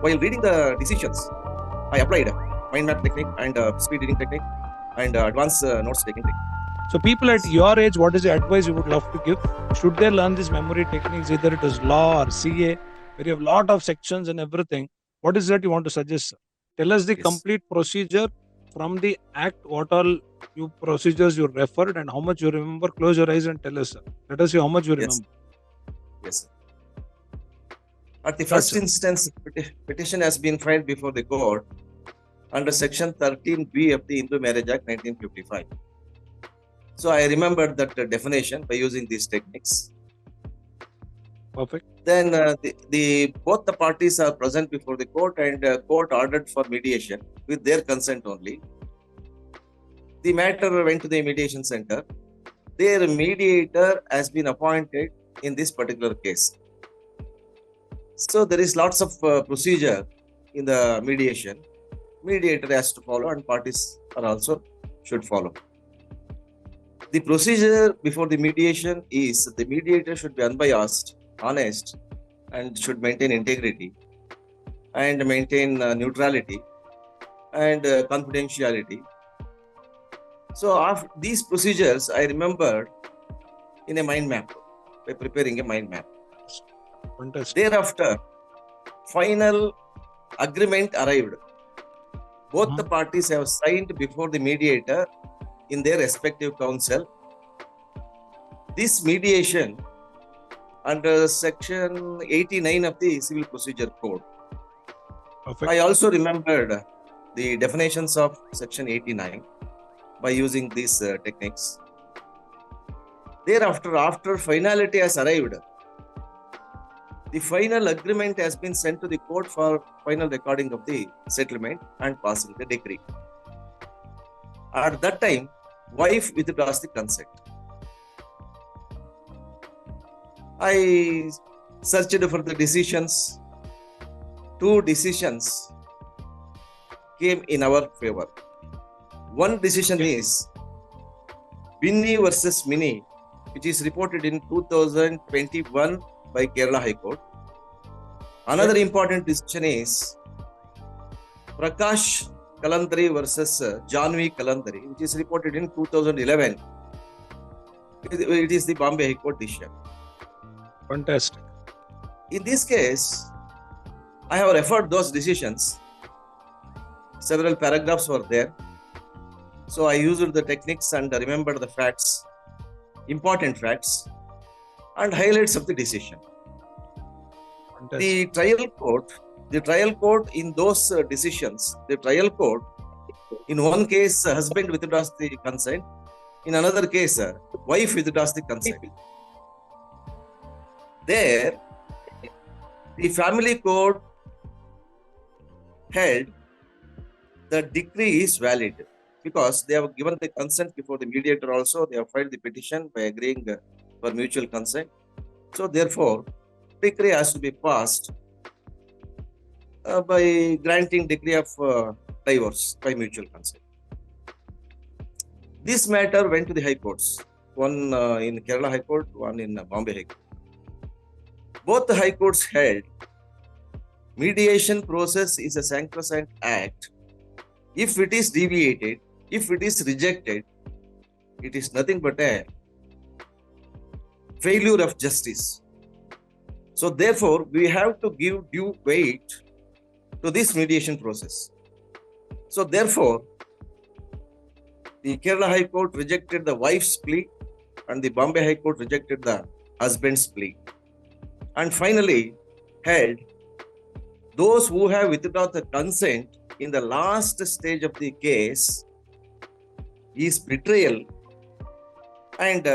while reading the decisions, I applied mind map technique and speed reading technique and advanced notes taking technique. So people at your age, what is the advice you would love to give? Should they learn these memory techniques, either it is law or CA, where you have a lot of sections and everything? What is that you want to suggest, sir? Tell us the Yes. complete procedure from the act, what all you procedures you referred and how much you remember. Close your eyes and tell us, sir. Let us see how much you Yes. remember. Yes, sir. At the Start, first sir. instance, petition has been filed before the court under Section 13B of the Hindu Marriage Act 1955. So I remembered that definition by using these techniques. Perfect. Then both the parties are present before the court and court ordered for mediation with their consent only. The matter went to the mediation center. Their mediator has been appointed in this particular case. So there is lots of procedure in the mediation. Mediator has to follow and parties are also should follow. The procedure before the mediation is the mediator should be unbiased, honest, and should maintain integrity and maintain neutrality and confidentiality. So after these procedures, I remembered in a mind map, by preparing a mind map. Fantastic. Thereafter, final agreement arrived. Both the parties have signed before the mediator in their respective counsel. This mediation under Section 89 of the Civil Procedure Code. Perfect. I also remembered the definitions of Section 89 by using these techniques. Thereafter, after finality has arrived, the final agreement has been sent to the court for final recording of the settlement and passing the decree. At that time, wife withdraws the consent. I searched for the decisions. 2 decisions came in our favor. One decision is Binni versus Mini, which is reported in 2021 by Kerala High Court. Another important decision is Prakash Kalandari versus Janvi Kalandari, which is reported in 2011. It is the Bombay High Court decision. Fantastic. In this case, I have referred those decisions. Several paragraphs were there. So I used the techniques and remembered the facts, important facts, and highlights of the decision. Fantastic. The trial court in those decisions, the trial court, in one case, husband withdraws the consent. In another case, wife withdraws the consent. There, the family court held the decree is valid because they have given the consent before the mediator also. They have filed the petition by agreeing for mutual consent. So therefore, decree has to be passed by granting decree of divorce by mutual consent. This matter went to the high courts, one in Kerala High Court, one in Bombay High Court. Both the high courts held mediation process is a sacrosanct act. If it is deviated, if it is rejected, it is nothing but a failure of justice. So therefore, we have to give due weight to this mediation process. So therefore, the Kerala High Court rejected the wife's plea and the Bombay High Court rejected the husband's plea. And finally, held those who have withdrawn the consent in the last stage of the case is betrayal and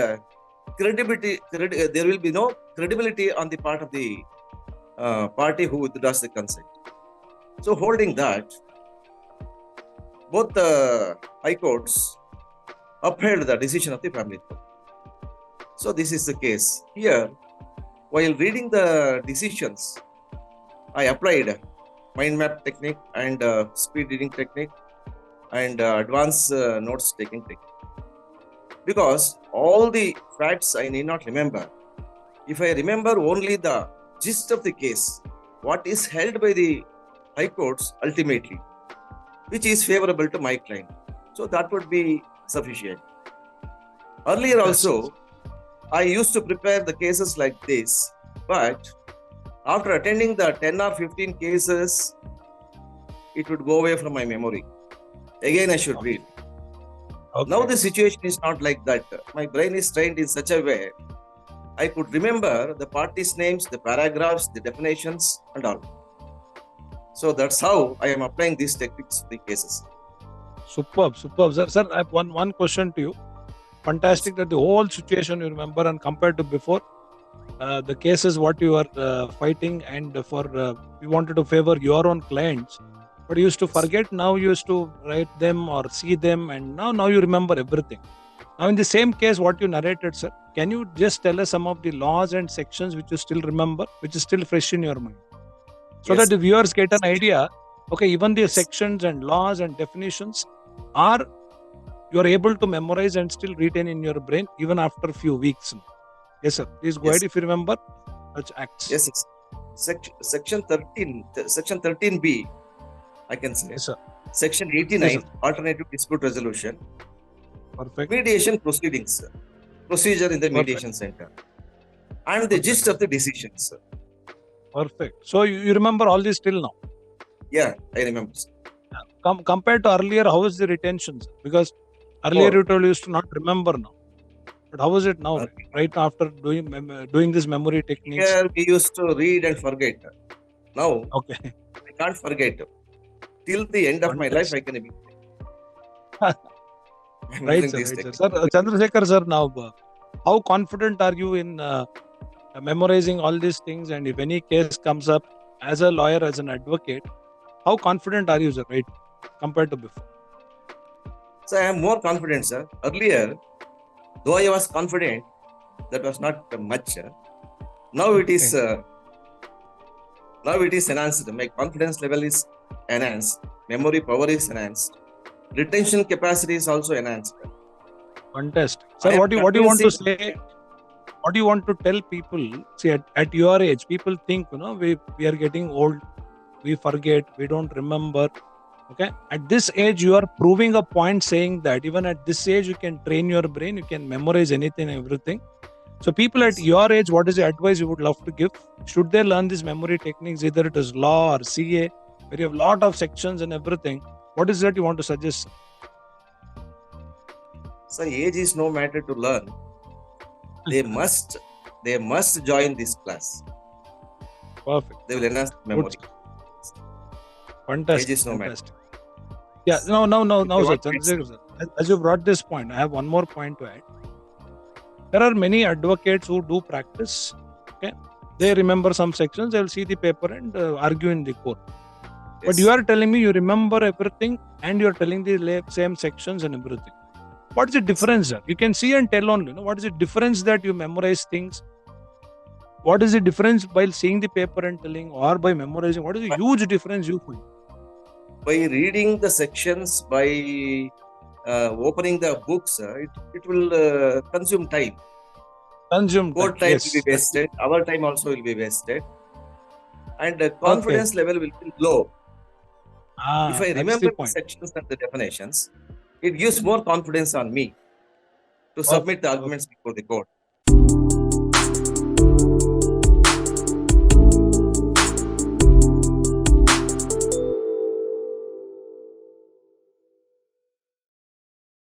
credibility. There will be no credibility on the part of the party who withdraws the consent. So holding that, both the high courts upheld the decision of the family court. So this is the case. Here, while reading the decisions, I applied mind map technique and speed reading technique and advanced notes taking technique. Because all the facts I need not remember. If I remember only the gist of the case, what is held by the high courts ultimately, which is favorable to my client. So that would be sufficient. Earlier Yes, also, I used to prepare the cases like this, but after attending the 10 or 15 cases, it would go away from my memory. Again, I should read. Now the situation is not like that. My brain is trained in such a way, I could remember the parties' names, the paragraphs, the definitions, and all. So that's how I am applying these techniques to the cases. Superb, sir. Sir, I have one question to you. Fantastic that the whole situation you remember, and compared to before, the cases what you are fighting, and you wanted to favor your own clients, but you used to forget. Now you used to write them or see them, and now you remember everything. Now in the same case, what you narrated, sir, can you just tell us some of the laws and sections which you still remember, which is still fresh in your mind, so that the viewers get an idea? Okay, even the sections and laws and definitions are you are able to memorize and still retain in your brain even after a few weeks. Yes, sir. Please go ahead if you remember such acts. Yes, section 13, section 13B, I can say. Yes, sir. Section 89, alternative dispute resolution. Perfect. Mediation proceedings, procedure in the mediation center, and the gist of the decisions. Perfect. So you remember all this till now? Yeah, I remember. Compared to earlier, how is the retention, sir? Because earlier you told you used to not remember now. But how is it now? Right after doing this memory techniques? Here we used to read and forget. Now, I can't forget. Till the end of my life, I can be. Right, sir. Sir, Chandrashekar, sir, now, how confident are you in memorizing all these things? And if any case comes up as a lawyer, as an advocate, how confident are you, sir, right, compared to before? So I am more confident, sir. Earlier, though I was confident, that was not much. Now it is. Now it is enhanced. My confidence level is enhanced. Memory power is enhanced. Retention capacity is also enhanced. Fantastic. Sir, what do you want to say? What do you want to tell people? See, at your age, people think, we are getting old, we forget, we don't remember. Okay. At this age, you are proving a point saying that even at this age, you can train your brain, you can memorize anything, everything. So people at your age, what is the advice you would love to give? Should they learn these memory techniques, either it is law or CA, where you have a lot of sections and everything? What is that you want to suggest? So age is no matter to learn. They must join this class. Perfect. They will enhance memory. Fantastic. Age is no matter. Yeah, no, sir. Chandrashekar, sir. As you brought this point, I have one more point to add. There are many advocates who do practice. Okay, they remember some sections. They will see the paper and argue in the court. Yes. But you are telling me you remember everything, and you are telling the same sections and everything. What is the difference, sir? You can see and tell only. What is the difference that you memorize things? What is the difference by seeing the paper and telling, or by memorizing? What is the huge difference you find? By reading the sections, by opening the books, it will consume time. Court time will be wasted. Our time also will be wasted. And the confidence level will be low. If I remember the sections and the definitions, it gives more confidence on me to submit the arguments before the court.